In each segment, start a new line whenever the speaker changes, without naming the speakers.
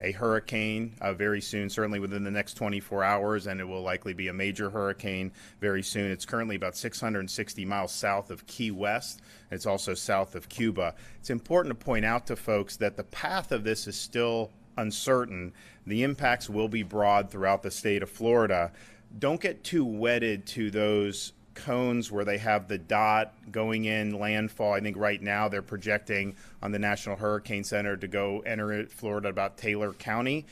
a hurricane very soon, certainly within the next 24 hours, and it will likely be a major hurricane very soon. It's currently about 660 miles south of Key West. It's also south of Cuba. It's important to point out to folks that the path of this is still uncertain. The impacts will be broad throughout the state of Florida. Don't get too wedded to those cones where they have the dot going in landfall. I think right now they're projecting on the National Hurricane Center to go enter Florida about Taylor County.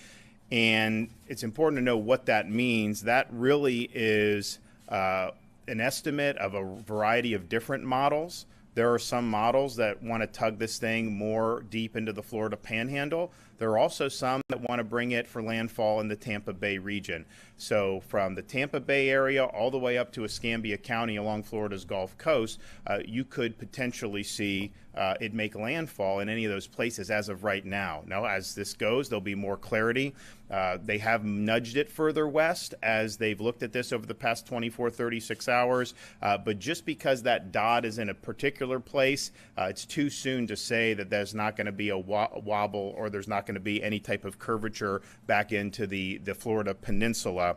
And it's important to know what that means. That really is an estimate of a variety of different models. There are some models that want to tug this thing more deep into the Florida Panhandle. There are also some that want to bring it for landfall in the Tampa Bay region. So from the Tampa Bay area all the way up to Escambia County along Florida's Gulf Coast, you could potentially see it make landfall in any of those places as of right now. Now, as this goes, there'll be more clarity. They have nudged it further west as they've looked at this over the past 24, 36 hours. But just because that dot is in a particular place, it's too soon to say that there's not going to be a wobble or there's not going to be any type of curvature back into the Florida peninsula.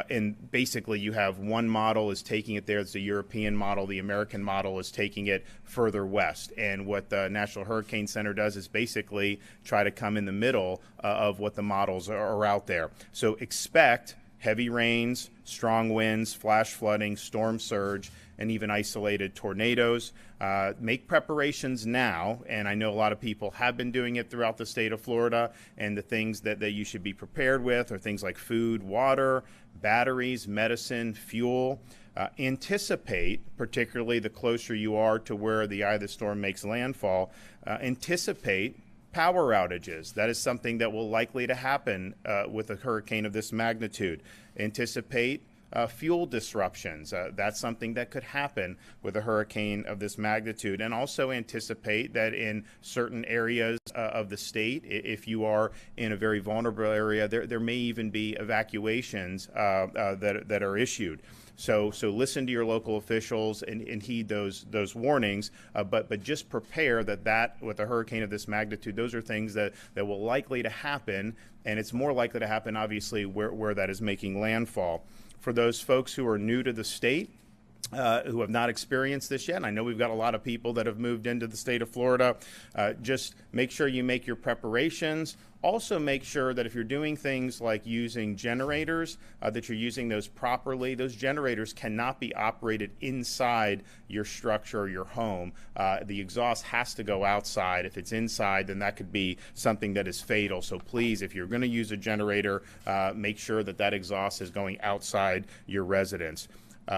And basically, you have one model is taking it there. It's the European model. The American model is taking it further west. And what the National Hurricane Center does is basically try to come in the middle of what the models are out there. So expect heavy rains, strong winds, flash flooding, storm surge, and even isolated tornadoes. Make preparations now, and I know a lot of people have been doing it throughout the state of Florida, and the things that you should be prepared with are things like food, water, batteries, medicine, fuel. Anticipate, particularly the closer you are to where the eye of the storm makes landfall, anticipate power outages. That is something that will likely to happen with a hurricane of this magnitude. Anticipate fuel disruptions. That's something that could happen with a hurricane of this magnitude. And also anticipate that in certain areas of the state, if you are in a very vulnerable area, there may even be evacuations that are issued. So listen to your local officials and heed those warnings, but just prepare that with a hurricane of this magnitude, those are things that will likely to happen, and it's more likely to happen, obviously, where that is making landfall. For those folks who are new to the state, who have not experienced this yet, and I know we've got a lot of people that have moved into the state of Florida, just make sure you make your preparations. Also make sure that if you're doing things like using generators, that you're using those properly. Those generators cannot be operated inside your structure or your home. The exhaust has to go outside. If it's inside, then that could be something that is fatal. So please, if you're going to use a generator, make sure that exhaust is going outside your residence.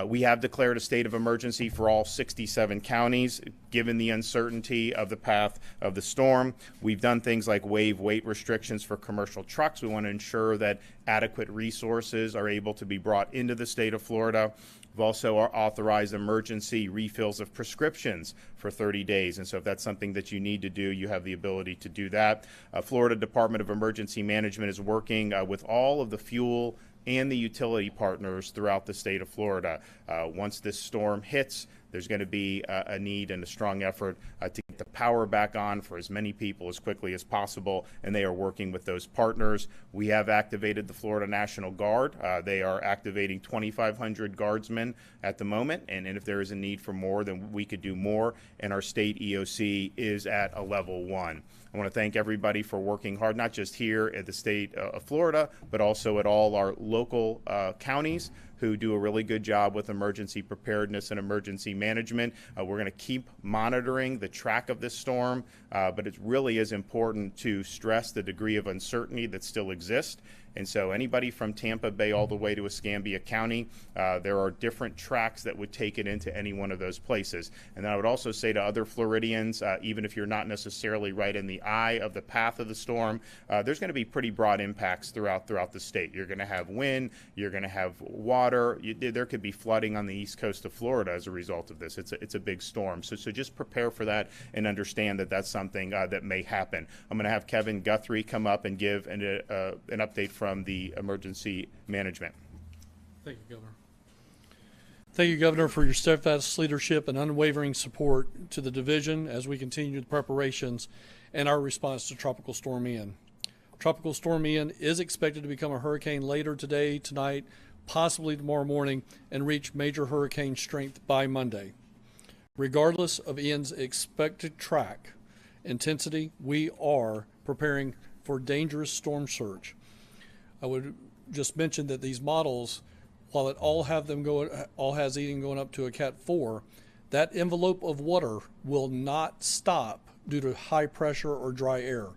We have declared a state of emergency for all 67 counties, given the uncertainty of the path of the storm. We've done things like waive weight restrictions for commercial trucks. We want to ensure that adequate resources are able to be brought into the state of Florida. We've also authorized emergency refills of prescriptions for 30 days. And so if that's something that you need to do, you have the ability to do that. Florida Department of Emergency Management is working with all of the fuel and the utility partners throughout the state of Florida. Once this storm hits, there's going to be a need and a strong effort to get the power back on for as many people as quickly as possible, and they are working with those partners. We have activated the Florida National Guard. They are activating 2,500 guardsmen at the moment, and if there is a need for more, then we could do more, and our state EOC is at a level 1. I want to thank everybody for working hard, not just here at the state of Florida, but also at all our local counties who do a really good job with emergency preparedness and emergency management. We're going to keep monitoring the track of this storm, but it really is important to stress the degree of uncertainty that still exists. And so anybody from Tampa Bay all the way to Escambia County, there are different tracks that would take it into any one of those places. And then I would also say to other Floridians, even if you're not necessarily right in the eye of the path of the storm, there's going to be pretty broad impacts throughout the state. You're going to have wind, you're going to have water. There could be flooding on the east coast of Florida as a result of this. It's a big storm. So just prepare for that and understand that that's something that may happen. I'm going to have Kevin Guthrie come up and give an update from the emergency management.
Thank you, Governor. Thank you, Governor, for your steadfast leadership and unwavering support to the division as we continue the preparations and our response to Tropical Storm Ian. Tropical Storm Ian is expected to become a hurricane later today, tonight, possibly tomorrow morning, and reach major hurricane strength by Monday. Regardless of Ian's expected track intensity, we are preparing for dangerous storm surge. I would just mention that these models, while it all has Ian going up to a Cat 4, that envelope of water will not stop due to high pressure or dry air.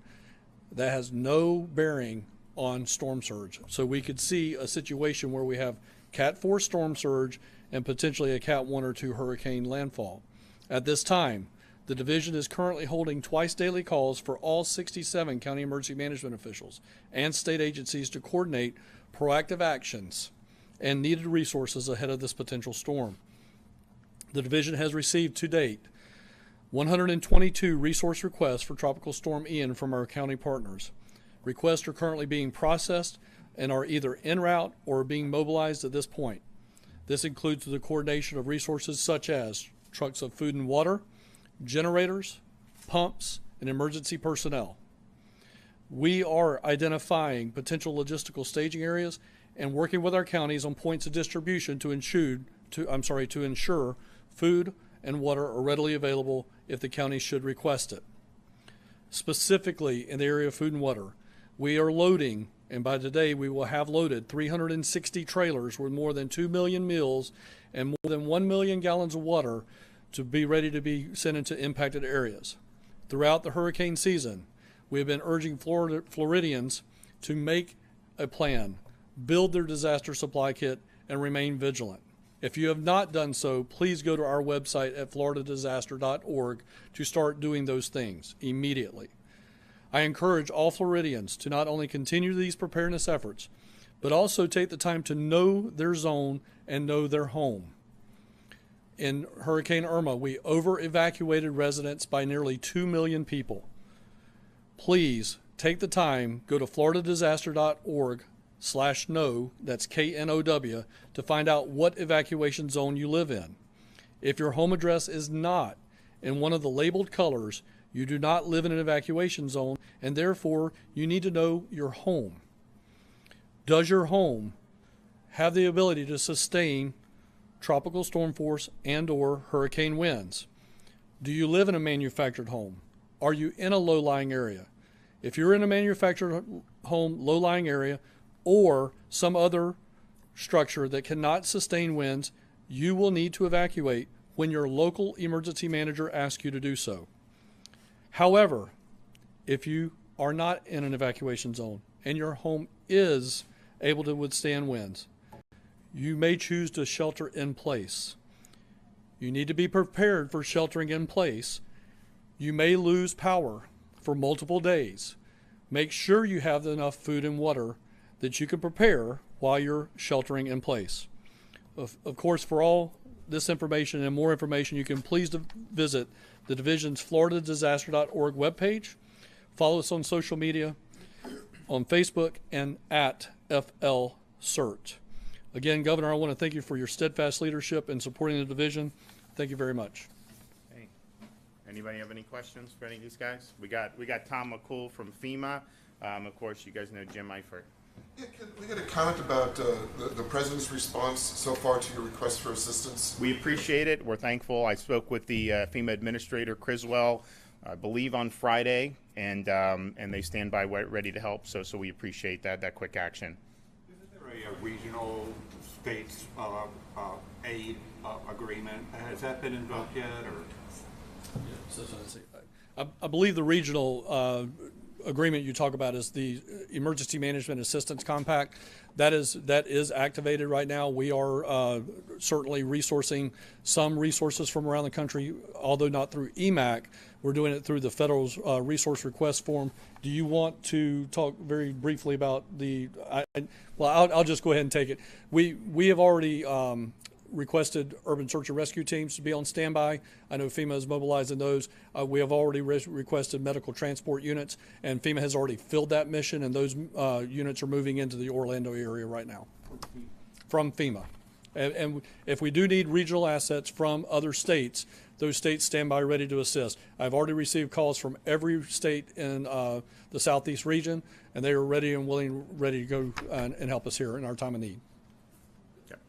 That has no bearing on storm surge. So we could see a situation where we have Cat 4 storm surge and potentially a Cat 1 or 2 hurricane landfall. At this time, the division is currently holding twice daily calls for all 67 county emergency management officials and state agencies to coordinate proactive actions and needed resources ahead of this potential storm. The division has received to date 122 resource requests for Tropical Storm Ian from our county partners. Requests are currently being processed and are either en route or being mobilized at this point. This includes the coordination of resources such as trucks of food and water, generators, pumps, and emergency personnel. We are identifying potential logistical staging areas and working with our counties on points of distribution to ensure food and water are readily available if the county should request it. Specifically in the area of food and water, we are loading, and by today we will have loaded 360 trailers with more than 2 million meals and more than 1 million gallons of water to be ready to be sent into impacted areas. Throughout the hurricane season, we have been urging Floridians to make a plan, build their disaster supply kit, and remain vigilant. If you have not done so, please go to our website at floridadisaster.org to start doing those things immediately. I encourage all Floridians to not only continue these preparedness efforts, but also take the time to know their zone and know their home. In Hurricane Irma, we over-evacuated residents by nearly 2 million people. Please take the time, go to floridadisaster.org/know, that's KNOW, to find out what evacuation zone you live in. If your home address is not in one of the labeled colors, you do not live in an evacuation zone, and therefore you need to know your home. Does your home have the ability to sustain tropical storm force and/or hurricane winds? Do you live in a manufactured home? Are you in a low-lying area? If you're in a manufactured home, low-lying area, or some other structure that cannot sustain winds, you will need to evacuate when your local emergency manager asks you to do so. However, if you are not in an evacuation zone and your home is able to withstand winds, you may choose to shelter in place. You need to be prepared for sheltering in place. You may lose power for multiple days. Make sure you have enough food and water that you can prepare while you're sheltering in place. Of course, for all this information and more information, you can please visit the division's floridadisaster.org webpage. Follow us on social media, on Facebook, and at FLCERT. Again, Governor, I want to thank you for your steadfast leadership in supporting the division. Thank you very much.
Hey, anybody have any questions for any of these guys? We got Tom McCool from FEMA. Of course, you guys know Jim Eifert.
Yeah, can we get a comment about the President's response so far to your request for assistance?
We appreciate it. We're thankful. I spoke with the FEMA Administrator, Criswell, I believe on Friday, and they stand by ready to help. So we appreciate that quick action.
Isn't there a regional states aid agreement? Has that been invoked yet? Or?
I believe the regional agreement you talk about is the Emergency Management Assistance Compact. That is activated right now. We are certainly resourcing some resources from around the country, although not through EMAC. We're doing it through the Federal's resource request form. Do you want to talk very briefly about the? I'll just go ahead and take it. We have already requested urban search and rescue teams to be on standby. I know FEMA is mobilizing those. We have already requested medical transport units, and FEMA has already filled that mission, and those units are moving into the Orlando area right now from FEMA. And if we do need regional assets from other states, those states stand by ready to assist. I've already received calls from every state in the Southeast region, and they are ready and ready to go and help us here in our time of need.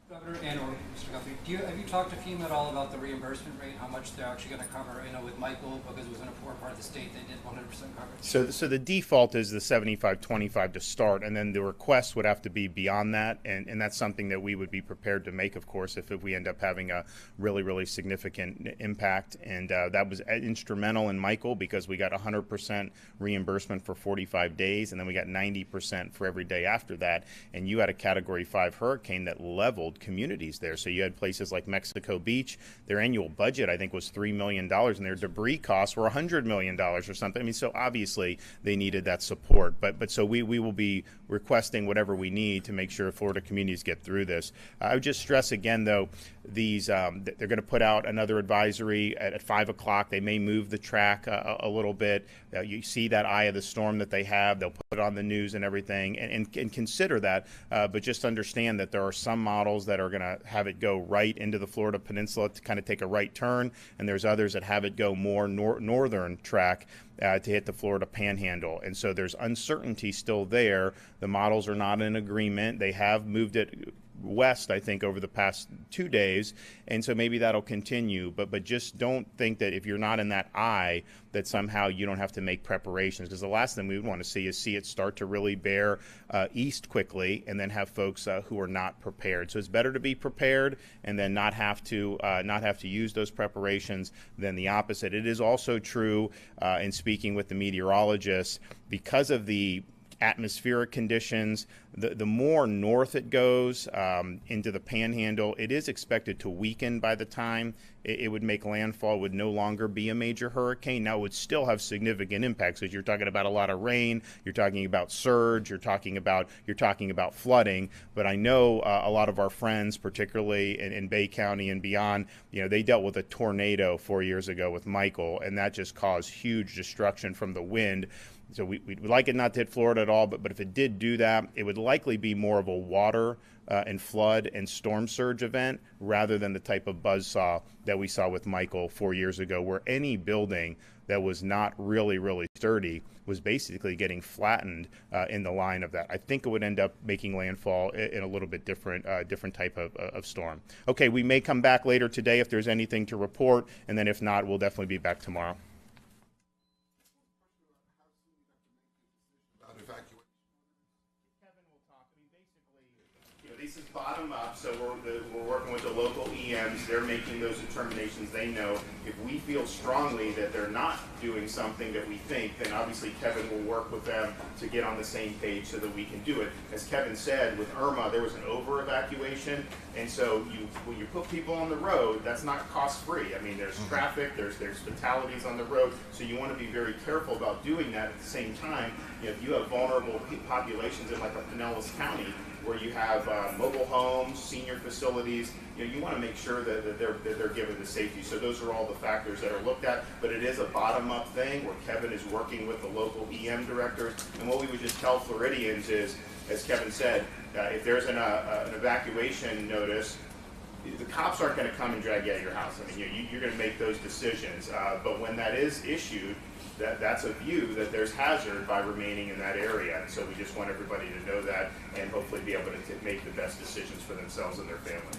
Governor and or Mr. Guthrie, have you talked to FEMA at all about the reimbursement rate, how much they're actually going to cover? I know with Michael, because it was in a poor part of the state, they did 100% coverage.
So the default is the 75-25 to start, and then the request would have to be beyond that, and that's something that we would be prepared to make, of course, if we end up having a really, really significant impact. And that was instrumental in Michael because we got 100% reimbursement for 45 days, and then we got 90% for every day after that. And you had a Category 5 hurricane that leveled communities there. So you had places like Mexico Beach, their annual budget, I think, was $3 million, and their debris costs were $100 million or something. I mean, so obviously they needed that support. But so we will be requesting whatever we need to make sure Florida communities get through this. I would just stress again, though, they're going to put out another advisory at 5 o'clock. They may move the track a little bit. You see that eye of the storm that they have. They'll put it on the news and everything, and consider that. But just understand that there are some models that are going to have it go right into the Florida Peninsula to kind of take a right turn, and there's others that have it go more northern track to hit the Florida Panhandle. And so there's uncertainty still there. The models are not in agreement. They have moved it west, I think, over the past 2 days, and so maybe that'll continue. But just don't think that if you're not in that eye, that somehow you don't have to make preparations, because the last thing we would want to see is it start to really bear east quickly, and then have folks who are not prepared. So it's better to be prepared and then not have to use those preparations than the opposite. It is also true in speaking with the meteorologists, because of the atmospheric conditions, the more north it goes into the Panhandle, it is expected to weaken by the time it would make landfall. It would no longer be a major hurricane. Now, it would still have significant impacts, because you're talking about a lot of rain, you're talking about surge, you're talking about flooding. But I know a lot of our friends, particularly in Bay County and beyond, they dealt with a tornado 4 years ago with Michael, and that just caused huge destruction from the wind. So we'd like it not to hit Florida at all, but if it did do that, it would likely be more of a water and flood and storm surge event rather than the type of buzzsaw that we saw with Michael 4 years ago, where any building that was not really, really sturdy was basically getting flattened in the line of that. I think it would end up making landfall in a little bit different type of storm. Okay, we may come back later today if there's anything to report, and then if not, we'll definitely be back tomorrow. This is bottom up, so we're working with the local EMs. They're making those determinations. They know if we feel strongly that they're not doing something that we think, then obviously Kevin will work with them to get on the same page so that we can do it. As Kevin said, with Irma, there was an over-evacuation, and so when you put people on the road, that's not cost-free. I mean, there's traffic, there's fatalities on the road, so you want to be very careful about doing that. At the same time, if you have vulnerable populations in like a Pinellas County, where you have mobile homes, senior facilities, you want to make sure that they're given the safety. So those are all the factors that are looked at, but it is a bottom-up thing where Kevin is working with the local EM directors. And what we would just tell Floridians is, as Kevin said, if there's an evacuation notice, the cops aren't going to come and drag you out of your house. I mean, you're going to make those decisions. But when that is issued, that's a view that there's hazard by remaining in that area. And so we just want everybody to know that and hopefully be able to make the best decisions for themselves and their families.